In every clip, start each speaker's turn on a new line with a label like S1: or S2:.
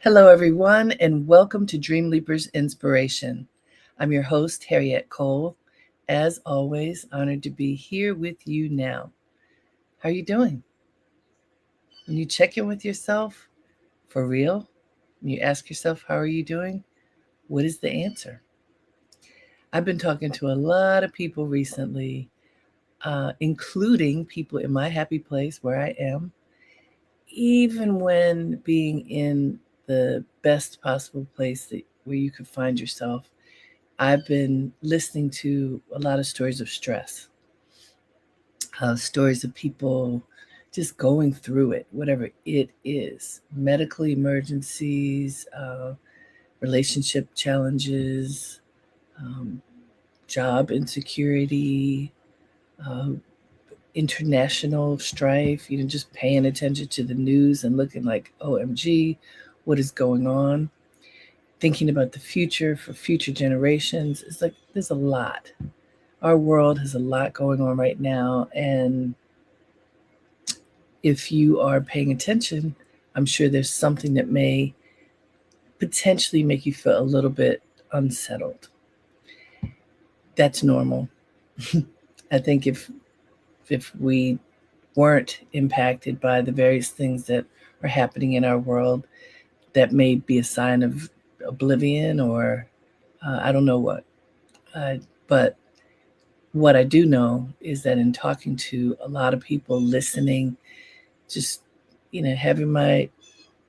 S1: Hello, everyone, and welcome to DreamLeapers Inspiration. I'm your host, Harriet Cole. As always, honored to be here with you now. How are you doing? When you check in with yourself, for real, when you ask yourself, how are you doing? What is the answer? I've been talking to a lot of people recently, including people in my happy place where I am, even when being in the best possible place where you could find yourself. I've been listening to a lot of stories of stress, stories of people just going through it, whatever it is, medical emergencies, relationship challenges, job insecurity, uh, international strife, just paying attention to the news and looking like, OMG, what is going on? Thinking about the future for future generations. It's like there's a lot. Our world has a lot going on right now. And if you are paying attention, I'm sure there's something that may potentially make you feel a little bit unsettled. That's normal. I think if we weren't impacted by the various things that are happening in our world, that may be a sign of oblivion or I don't know what. But what I do know is that in talking to a lot of people, listening, just, having my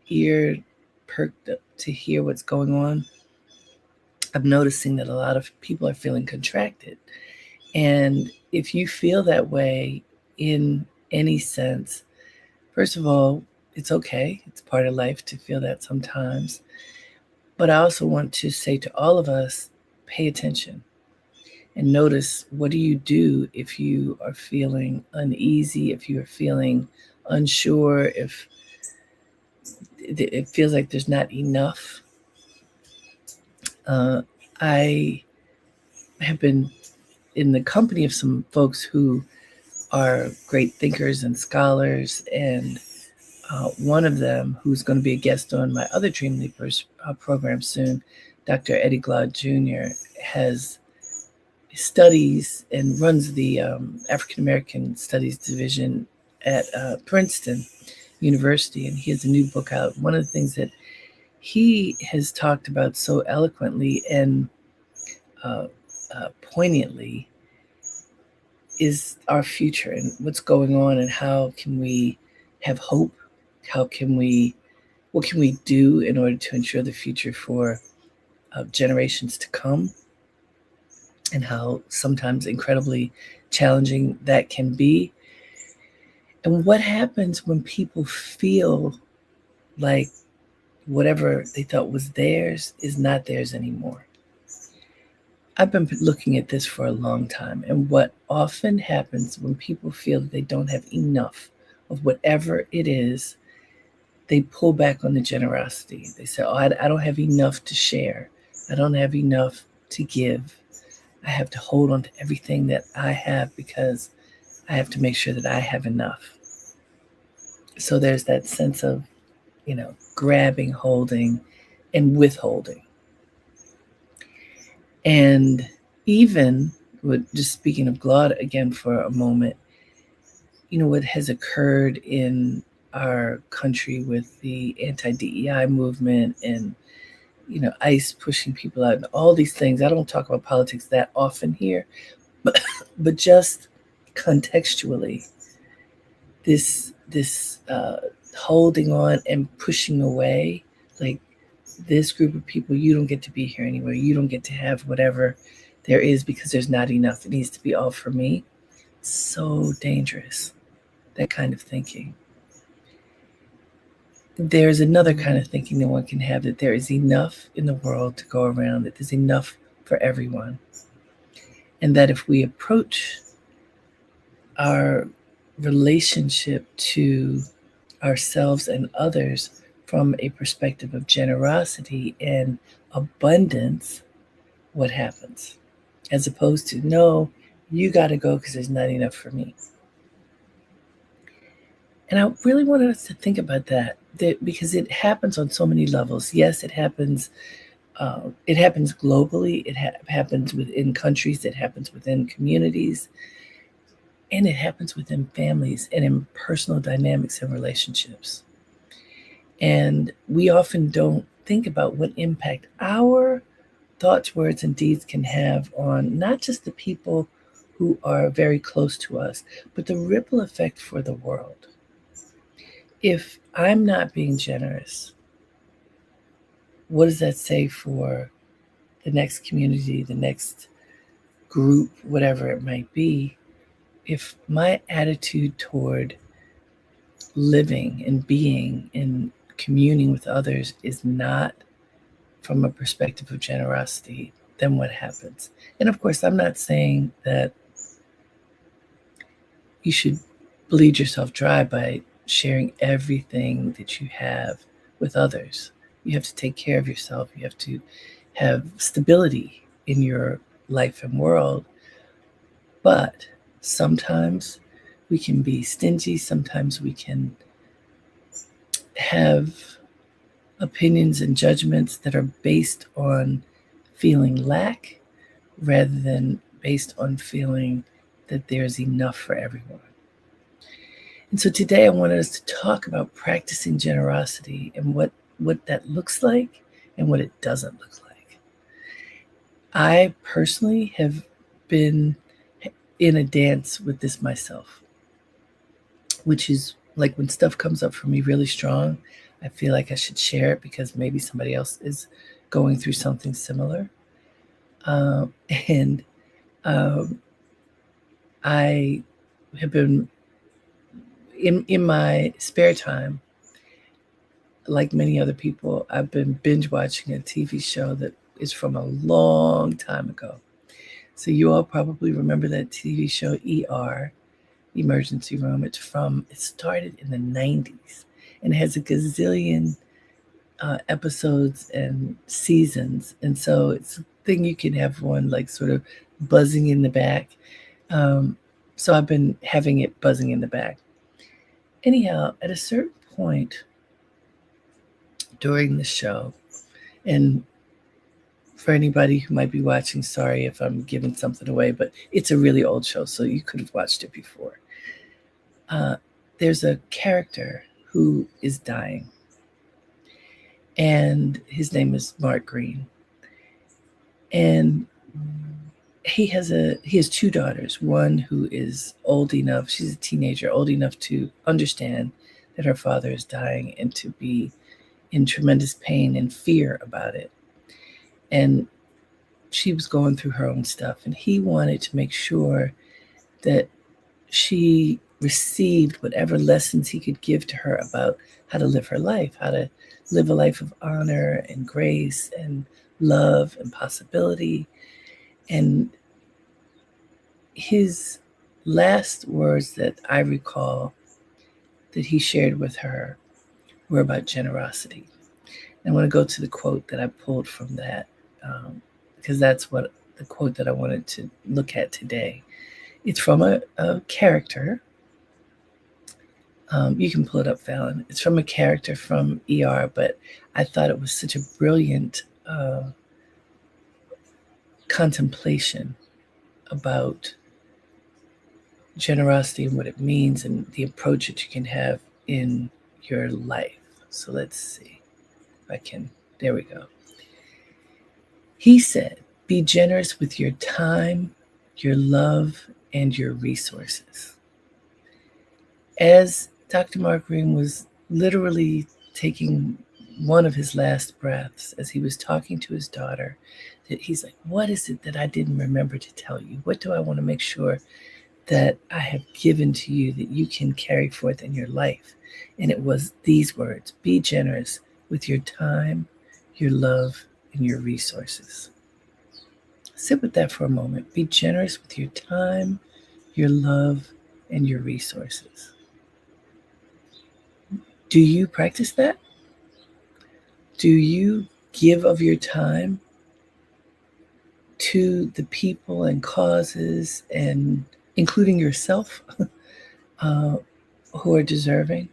S1: ear perked up to hear what's going on, I'm noticing that a lot of people are feeling contracted. And if you feel that way in any sense, first of all, it's okay. It's part of life to feel that sometimes. But I also want to say to all of us, pay attention and notice, what do you do if you are feeling uneasy, if you are feeling unsure, if it feels like there's not enough. I have been in the company of some folks who are great thinkers and scholars, and one of them, who's going to be a guest on my other Dream Leapers program soon, Dr. Eddie Glaude Jr., has studies and runs the African American Studies Division at Princeton University, and he has a new book out. One of the things that he has talked about so eloquently and poignantly is our future and what's going on, and how can we have hope? What can we do in order to ensure the future for generations to come? And how sometimes incredibly challenging that can be. And what happens when people feel like whatever they thought was theirs is not theirs anymore? I've been looking at this for a long time, and what often happens when people feel that they don't have enough of whatever it is, they pull back on the generosity. They say, I don't have enough to share. I don't have enough to give. I have to hold on to everything that I have because I have to make sure that I have enough. So there's that sense of, grabbing, holding, and withholding. And even with just speaking of Glaude again for a moment, what has occurred in our country with the anti-DEI movement and, ICE pushing people out and all these things. I don't talk about politics that often here, but just contextually, this holding on and pushing away, like this group of people, you don't get to be here anymore. You don't get to have whatever there is because there's not enough. It needs to be all for me. So dangerous, that kind of thinking. There's another kind of thinking that one can have, that there is enough in the world to go around, that there's enough for everyone. And that if we approach our relationship to ourselves and others from a perspective of generosity and abundance, what happens? As opposed to, no, you got to go because there's not enough for me. And I really wanted us to think about that because it happens on so many levels. Yes, it happens. It happens globally. It happens within countries. It happens within communities. And it happens within families and in personal dynamics and relationships. And we often don't think about what impact our thoughts, words, and deeds can have on not just the people who are very close to us, but the ripple effect for the world. If I'm not being generous, what does that say for the next community, the next group, whatever it might be? If my attitude toward living and being and communing with others is not from a perspective of generosity, then what happens? And of course, I'm not saying that you should bleed yourself dry by sharing everything that you have with others. You have to take care of yourself. You have to have stability in your life and world. But sometimes we can be stingy. Sometimes we can have opinions and judgments that are based on feeling lack rather than based on feeling that there's enough for everyone. And so today I wanted us to talk about practicing generosity and what that looks like and what it doesn't look like. I personally have been in a dance with this myself, which is like when stuff comes up for me really strong, I feel like I should share it because maybe somebody else is going through something similar. And I have been in my spare time, like many other people, I've been binge watching a TV show that is from a long time ago. So you all probably remember that TV show ER, Emergency Room. It started in the 90s and it has a gazillion episodes and seasons. And so it's a thing you can have one like sort of buzzing in the back. So I've been having it buzzing in the back. Anyhow, at a certain point during the show, and for anybody who might be watching, sorry if I'm giving something away, but it's a really old show, so you could have watched it before. There's a character who is dying, and his name is Mark Green. And he has two daughters, one who is old enough, she's a teenager, old enough to understand that her father is dying and to be in tremendous pain and fear about it. And she was going through her own stuff, and he wanted to make sure that she received whatever lessons he could give to her about how to live her life, how to live a life of honor and grace and love and possibility. And his last words that I recall that he shared with her were about generosity. And I want to go to the quote that I pulled from that, because that's what the quote that I wanted to look at today. It's from a character. You can pull it up, Fallon. It's from a character from ER, but I thought it was such a brilliant contemplation about generosity and what it means and the approach that you can have in your life. So let's see if I can. There we go. He said, be generous with your time, your love, and your resources. As Dr. Mark Green was literally taking one of his last breaths as he was talking to his daughter, that he's like, what is it that I didn't remember to tell you? What do I want to make sure that I have given to you that you can carry forth in your life? And it was these words: be generous with your time, your love, and your resources. Sit with that for a moment. Be generous with your time, your love, and your resources. Do you practice that? Do you give of your time to the people and causes, and including yourself, uh, who are deserving?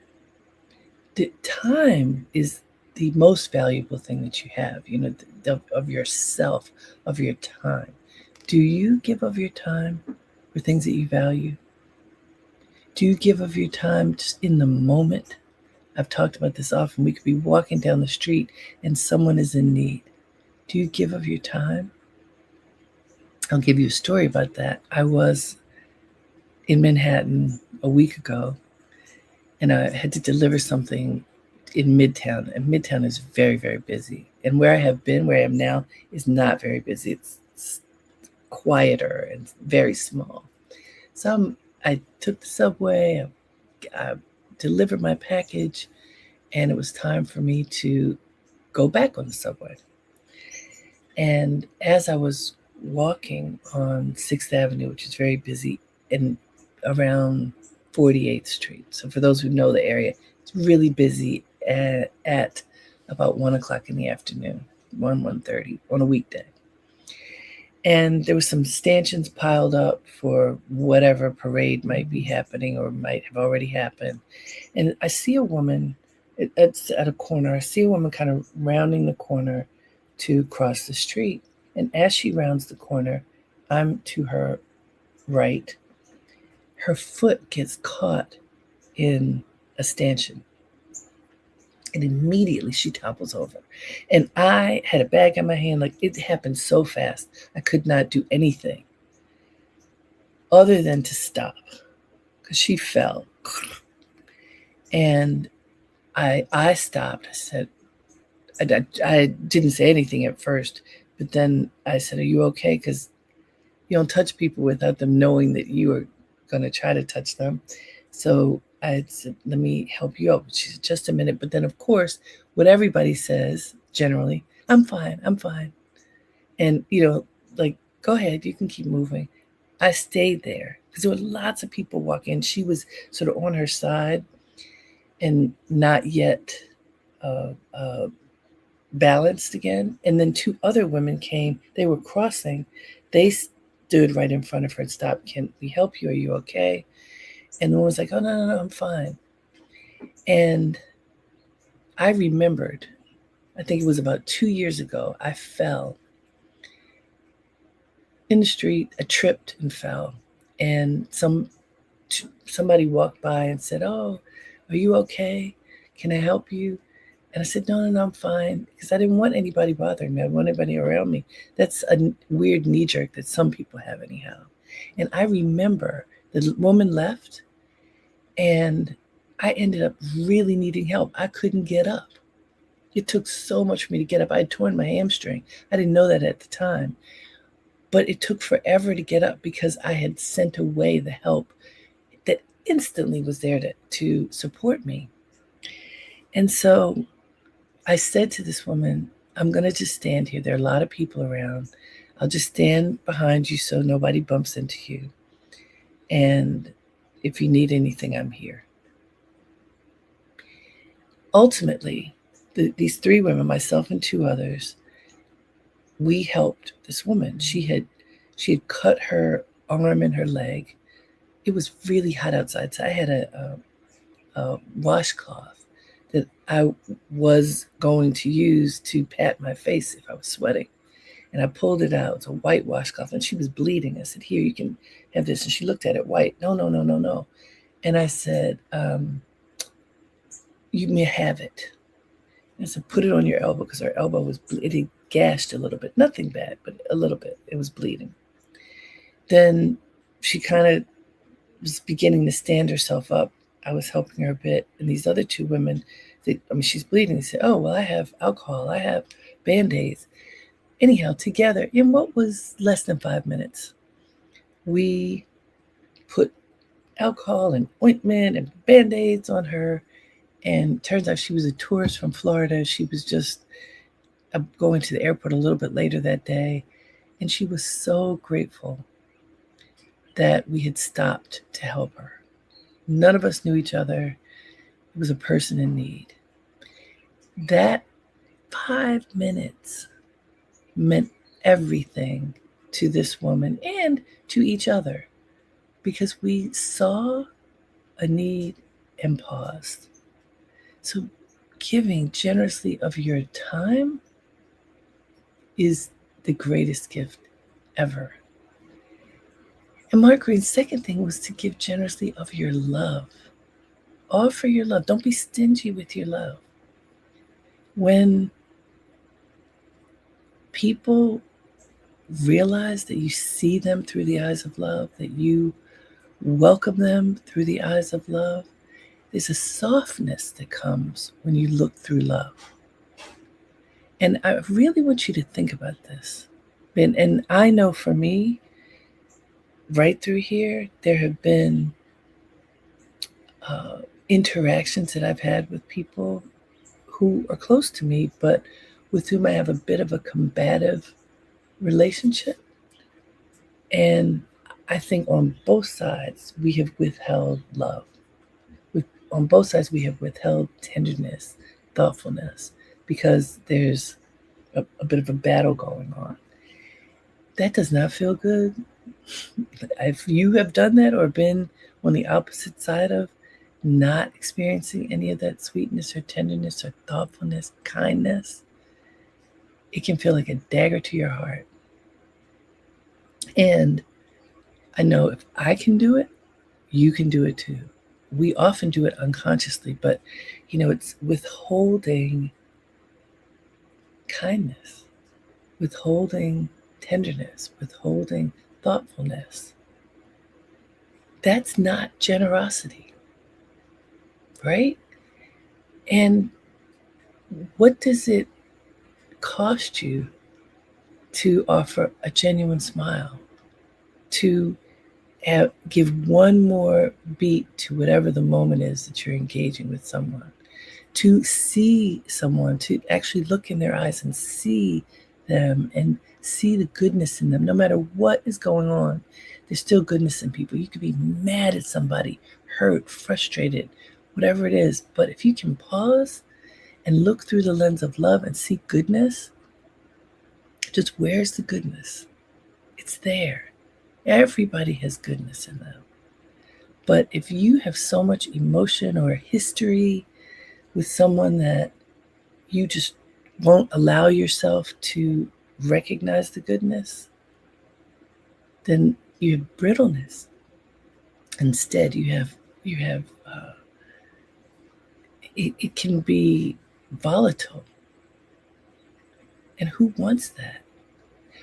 S1: The time is the most valuable thing that you have, of yourself, of your time. Do you give of your time for things that you value? Do you give of your time just in the moment? I've talked about this often. We could be walking down the street and someone is in need. Do you give of your time? I'll give you a story about that. I was in Manhattan a week ago, and I had to deliver something in Midtown. And Midtown is very, very busy. And where I have been, where I am now, is not very busy. It's quieter and very small. So I took the subway, I delivered my package, and it was time for me to go back on the subway. And as I was walking on 6th Avenue, which is very busy, and around 48th Street. So for those who know the area, it's really busy at about 1 o'clock in the afternoon, 1:30 on a weekday. And there was some stanchions piled up for whatever parade might be happening or might have already happened. And I see a woman, it's at a corner, I see a woman kind of rounding the corner to cross the street. And as she rounds the corner, I'm to her right. Her foot gets caught in a stanchion. And immediately she topples over. And I had a bag in my hand. Like, it happened so fast. I could not do anything other than to stop because she fell. And I stopped. I said, I didn't say anything at first, but then I said, are you okay? Because you don't touch people without them knowing that you are going to try to touch them. So I said, let me help you up. She said, just a minute. But then, of course, what everybody says generally, I'm fine. And, like, go ahead, you can keep moving. I stayed there because there were lots of people walking. She was sort of on her side and not yet balanced again. And then two other women came. They were crossing. They stood right in front of her and stopped. Can we help you? Are you okay? And the woman was like, oh, no, I'm fine. And I remembered, I think it was about 2 years ago, I fell in the street. I tripped and fell. And somebody walked by and said, oh, are you okay? Can I help you? And I said, no, I'm fine, because I didn't want anybody bothering me. I didn't want anybody around me. That's a weird knee jerk that some people have anyhow. And I remember the woman left, and I ended up really needing help. I couldn't get up. It took so much for me to get up. I had torn my hamstring. I didn't know that at the time. But it took forever to get up because I had sent away the help that instantly was there to support me. And so I said to this woman, I'm going to just stand here. There are a lot of people around. I'll just stand behind you so nobody bumps into you. And if you need anything, I'm here. Ultimately, these three women, myself and two others, we helped this woman. She had cut her arm and her leg. It was really hot outside, so I had a washcloth that I was going to use to pat my face if I was sweating. And I pulled it out. It's a white washcloth. And she was bleeding. I said, here, you can have this. And she looked at it white. No, no, no, no, no. And I said, you may have it. And I said, put it on your elbow, because her elbow was bleeding, gashed a little bit. Nothing bad, but a little bit. It was bleeding. Then she kind of was beginning to stand herself up. I was helping her a bit. And these other two women, she's bleeding. They said, oh, well, I have alcohol. I have Band-Aids. Anyhow, together, in what was less than 5 minutes, we put alcohol and ointment and Band-Aids on her. And turns out she was a tourist from Florida. She was just going to the airport a little bit later that day. And she was so grateful that we had stopped to help her. None of us knew each other. It was a person in need. That 5 minutes meant everything to this woman and to each other, because we saw a need and paused. So giving generously of your time is the greatest gift ever. And Mark Green's second thing was to give generously of your love. Offer your love. Don't be stingy with your love. When people realize that you see them through the eyes of love, that you welcome them through the eyes of love, there's a softness that comes when you look through love. And I really want you to think about this. And I know for me, right through here, there have been interactions that I've had with people who are close to me, but with whom I have a bit of a combative relationship. And I think on both sides, we have withheld love. On both sides, we have withheld tenderness, thoughtfulness, because there's a bit of a battle going on. That does not feel good. If you have done that or been on the opposite side of not experiencing any of that sweetness or tenderness or thoughtfulness, kindness, it can feel like a dagger to your heart. And I know if I can do it, you can do it too. We often do it unconsciously, but it's withholding kindness, withholding tenderness, withholding thoughtfulness. That's not generosity, right? And what does it cost you to offer a genuine smile, to give one more beat to whatever the moment is that you're engaging with someone, to see someone, to actually look in their eyes and see them and see the goodness in them. No matter what is going on, there's still goodness in people. You could be mad at somebody, hurt, frustrated, whatever it is. But if you can pause and look through the lens of love and see goodness, just where's the goodness? It's there. Everybody has goodness in them. But if you have so much emotion or history with someone that you just won't allow yourself to recognize the goodness, then you have brittleness. Instead, it can be volatile. And who wants that?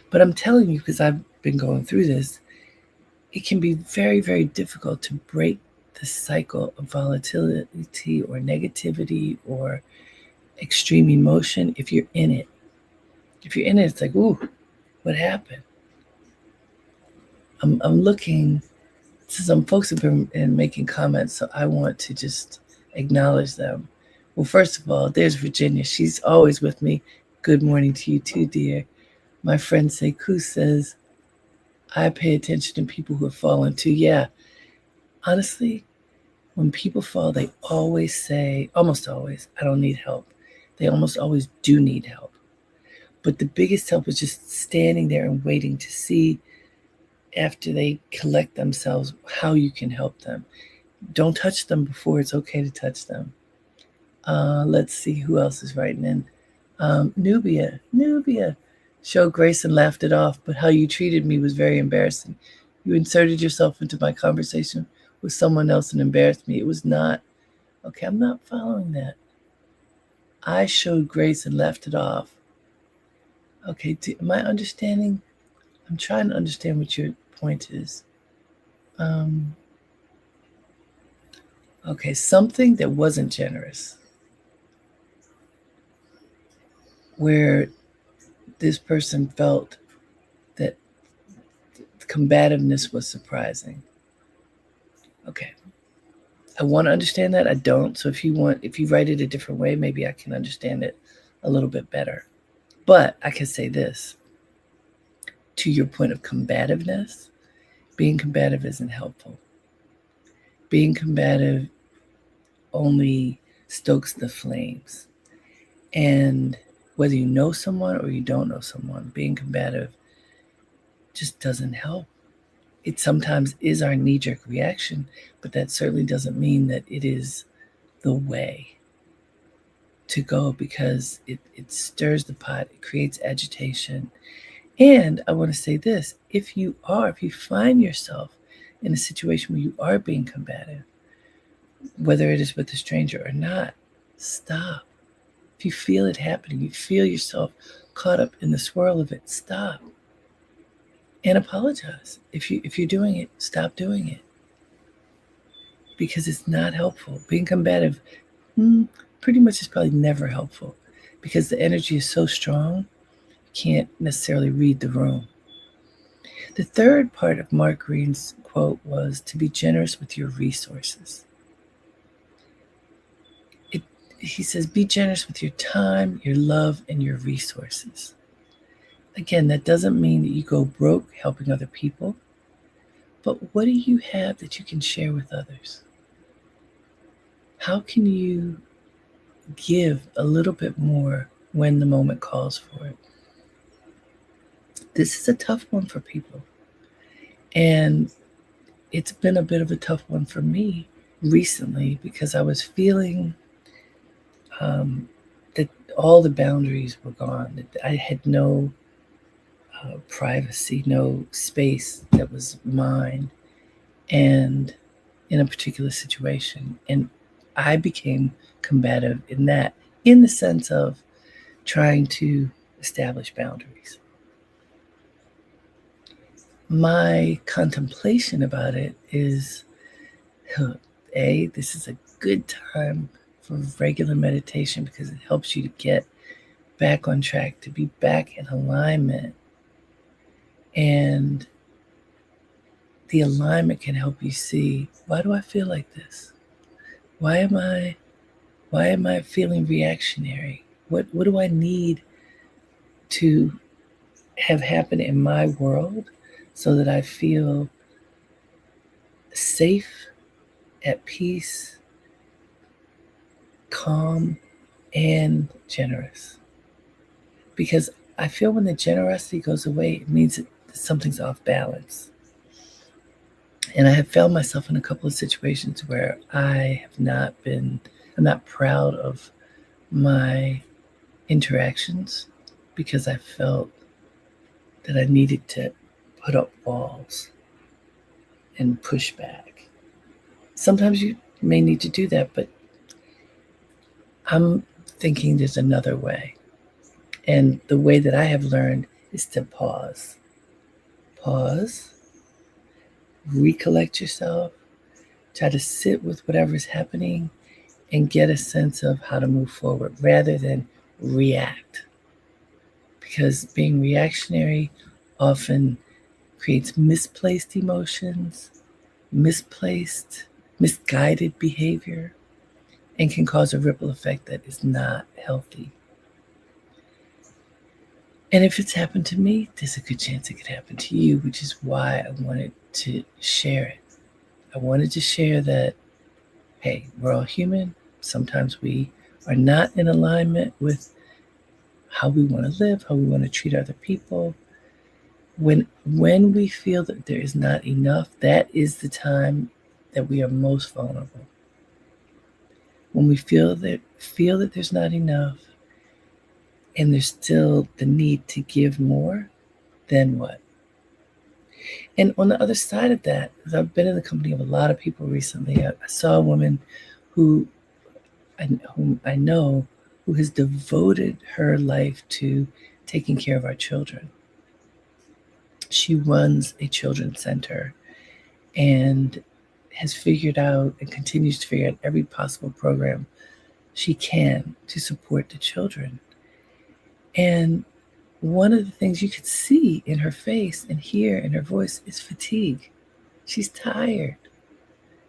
S1: But I'm telling you, because I've been going through this, it can be very, very difficult to break the cycle of volatility or negativity or extreme emotion if you're in it. If you're in it, it's like, ooh, what happened? I'm looking, some folks have been making comments, so I want to just acknowledge them. Well, first of all, there's Virginia. She's always with me. Good morning to you too, dear. My friend Sekou says, I pay attention to people who have fallen too. Yeah, honestly, when people fall, they always say, almost always, I don't need help. They almost always do need help. But the biggest help is just standing there and waiting to see, after they collect themselves, how you can help them. Don't touch them before it's okay to touch them. Let's see who else is writing in. Nubia, Showed grace and laughed it off, but how you treated me was very embarrassing. You inserted yourself into my conversation with someone else and embarrassed me. It was not, okay, I'm not following that. I showed grace and left it off. Okay, am I understanding? I'm trying to understand what your point is. Okay, something that wasn't generous, where this person felt that combativeness was surprising. Okay, I want to understand that. I don't. So if you write it a different way, maybe I can understand it a little bit better. But I can say this. To your point of combativeness, being combative isn't helpful. Being combative only stokes the flames. And whether you know someone or you don't know someone, being combative just doesn't help. It sometimes is our knee-jerk reaction, but that certainly doesn't mean that it is the way to go, because it stirs the pot, it creates agitation. And I want to say this, if you find yourself in a situation where you are being combative, whether it is with a stranger or not, stop. If you feel it happening, you feel yourself caught up in the swirl of it, stop. And apologize. If you're doing it, stop doing it. Because it's not helpful. Being combative pretty much is probably never helpful, because the energy is so strong, you can't necessarily read the room. The third part of Mark Green's quote was to be generous with your resources. He says, be generous with your time, your love, and your resources. Again, that doesn't mean that you go broke helping other people, but what do you have that you can share with others? How can you give a little bit more when the moment calls for it? This is a tough one for people. And it's been a bit of a tough one for me recently, because I was feeling that all the boundaries were gone. That I had no privacy, no space that was mine, and in a particular situation. And I became combative in that, in the sense of trying to establish boundaries. My contemplation about it is, this is a good time for regular meditation, because it helps you to get back on track, to be back in alignment. And the alignment can help you see, why do I feel like this? Why am I feeling reactionary? What do I need to have happen in my world so that I feel safe, at peace, calm, and generous? Because I feel when the generosity goes away, it means that something's off balance. And I have found myself in a couple of situations where I'm not proud of my interactions, because I felt that I needed to put up walls and push back. Sometimes you may need to do that, but I'm thinking there's another way. And the way that I have learned is to pause. Pause, recollect yourself, try to sit with whatever's happening, and get a sense of how to move forward rather than react. Because being reactionary often creates misplaced emotions, misguided behavior, and can cause a ripple effect that is not healthy. And if it's happened to me, there's a good chance it could happen to you, which is why I wanted to share it. I wanted to share that, hey, we're all human. Sometimes we are not in alignment with how we want to live, how we want to treat other people. When we feel that there is not enough, that is the time that we are most vulnerable. When we feel that there's not enough, and there's still the need to give more, then what? And on the other side of that, because I've been in the company of a lot of people recently, I saw a woman whom I know who has devoted her life to taking care of our children. She runs a children's center and has figured out and continues to figure out every possible program she can to support the children. And one of the things you could see in her face and hear in her voice is fatigue. She's tired.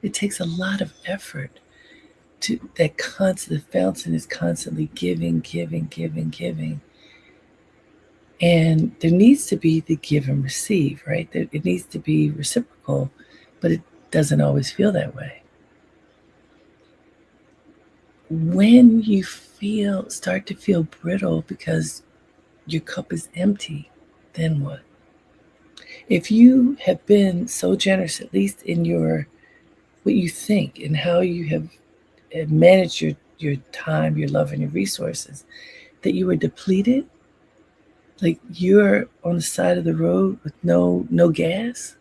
S1: It takes a lot of effort to that constant, the fountain is constantly giving, giving, giving, giving. And there needs to be the give and receive, right? It needs to be reciprocal, but it doesn't always feel that way. When you start to feel brittle because your cup is empty, then what? If you have been so generous, at least in what you think and how you have managed your time, your love, and your resources, that you were depleted, like you're on the side of the road with no gas,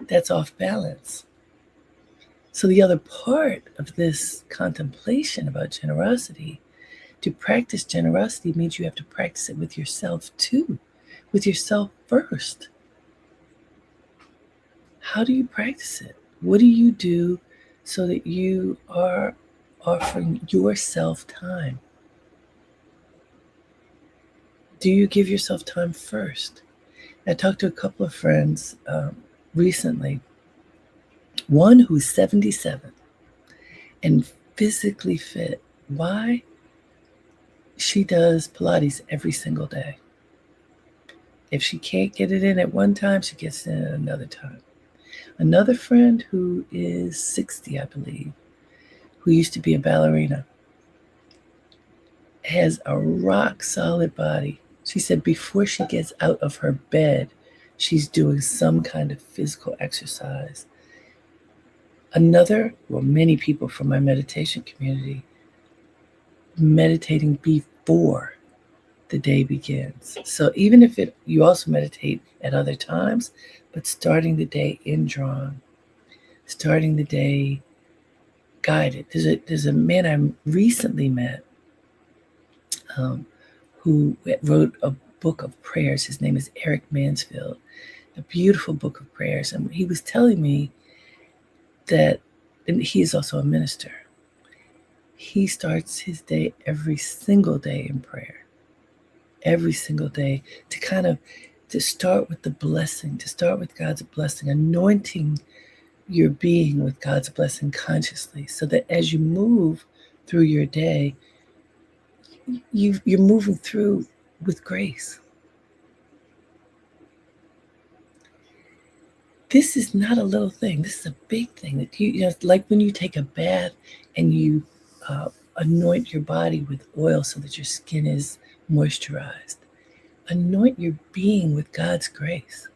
S1: that's off balance. So the other part of this contemplation about generosity, to practice generosity means you have to practice it with yourself too, with yourself first. How do you practice it? What do you do so that you are offering yourself time? Do you give yourself time first? I talked to a couple of friends recently, one who's 77 and physically fit. Why? She does Pilates every single day. If she can't get it in at one time, she gets it in at another time. Another friend who is 60, I believe, who used to be a ballerina, has a rock solid body. She said before she gets out of her bed, she's doing some kind of physical exercise. Many people from my meditation community, meditating before the day begins. So even if you also meditate at other times, but starting the day in drawn, starting the day guided. There's a man I recently met who wrote a book of prayers. His name is Eric Mansfield, a beautiful book of prayers. And he was telling me that, and he is also a minister, he starts his day every single day in prayer, every single day, to start with the blessing, to start with God's blessing, anointing your being with God's blessing consciously, so that as you move through your day, you're moving through with grace. This is not a little thing. This is a big thing that like when you take a bath and you anoint your body with oil so that your skin is moisturized. Anoint your being with God's grace.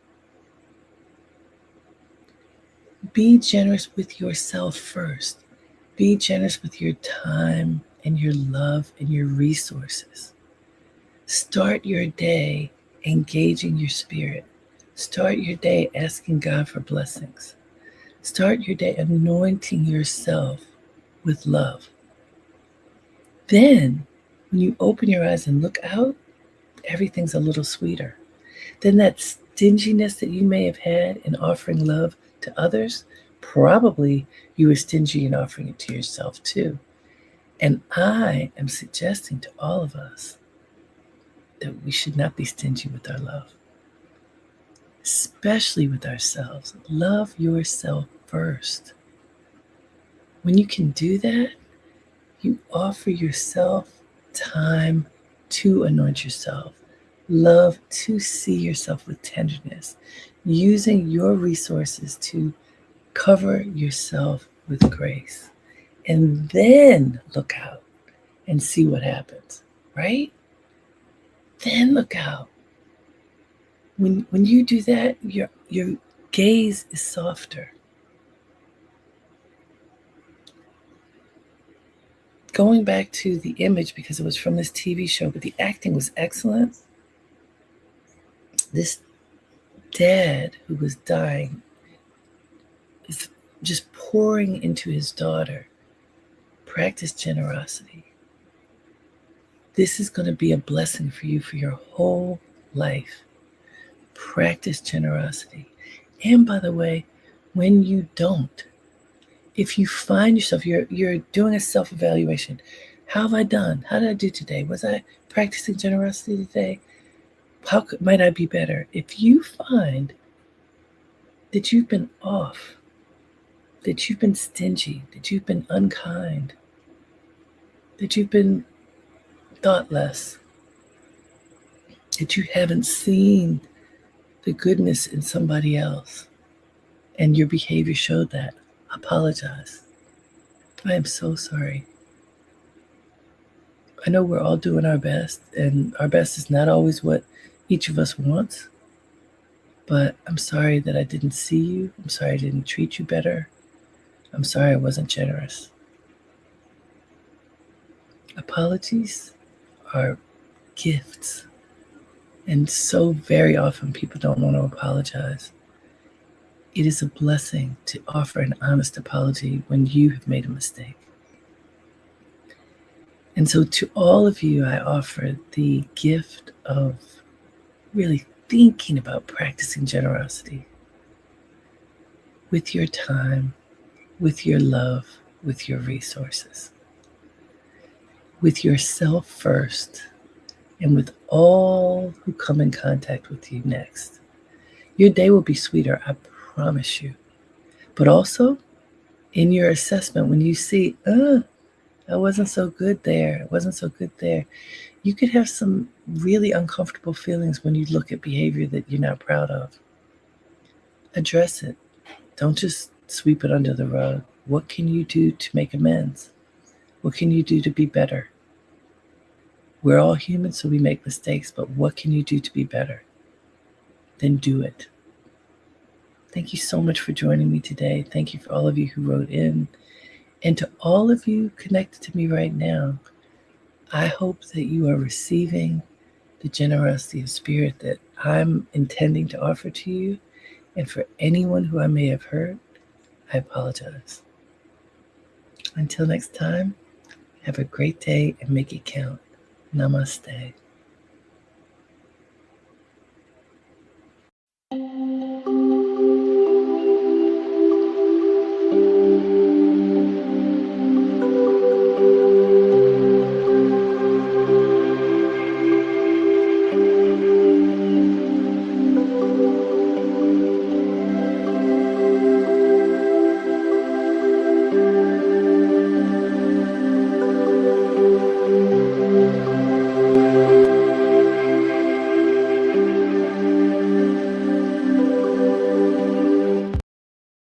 S1: Be generous with yourself first. Be generous with your time and your love and your resources. Start your day engaging your spirit. Start your day asking God for blessings. Start your day anointing yourself with love. Then, when you open your eyes and look out, everything's a little sweeter. Then that stinginess that you may have had in offering love to others, probably you were stingy in offering it to yourself too. And I am suggesting to all of us that we should not be stingy with our love, especially with ourselves. Love yourself first. When you can do that, you offer yourself time to anoint yourself, love to see yourself with tenderness, using your resources to cover yourself with grace. And then look out and see what happens, right? Then look out. When you do that, your gaze is softer. going back to the image because it was from this TV show, but the acting was excellent. This dad who was dying is just pouring into his daughter. Practice generosity. This is going to be a blessing for you for your whole life. Practice generosity. And by the way, when you don't, if you find yourself, you're doing a self-evaluation. How have I done? How did I do today? Was I practicing generosity today? How might I be better? If you find that you've been off, that you've been stingy, that you've been unkind, that you've been thoughtless, that you haven't seen the goodness in somebody else, and your behavior showed that, apologize. I am so sorry. I know we're all doing our best, and our best is not always what each of us wants, but I'm sorry that I didn't see you. I'm sorry I didn't treat you better. I'm sorry I wasn't generous. Apologies are gifts, and so very often people don't want to apologize. It is a blessing to offer an honest apology when you have made a mistake. And so to all of you, I offer the gift of really thinking about practicing generosity with your time, with your love, with your resources, with yourself first, and with all who come in contact with you next. Your day will be sweeter, I promise you. But also, in your assessment, when you see, I wasn't so good there, it wasn't so good there, you could have some really uncomfortable feelings when you look at behavior that you're not proud of. Address it. Don't just sweep it under the rug. What can you do to make amends? What can you do to be better? We're all human, so we make mistakes, but what can you do to be better? Then do it. Thank you so much for joining me today. Thank you for all of you who wrote in. And to all of you connected to me right now, I hope that you are receiving the generosity of spirit that I'm intending to offer to you. And for anyone who I may have hurt, I apologize. Until next time, have a great day and make it count. Namaste.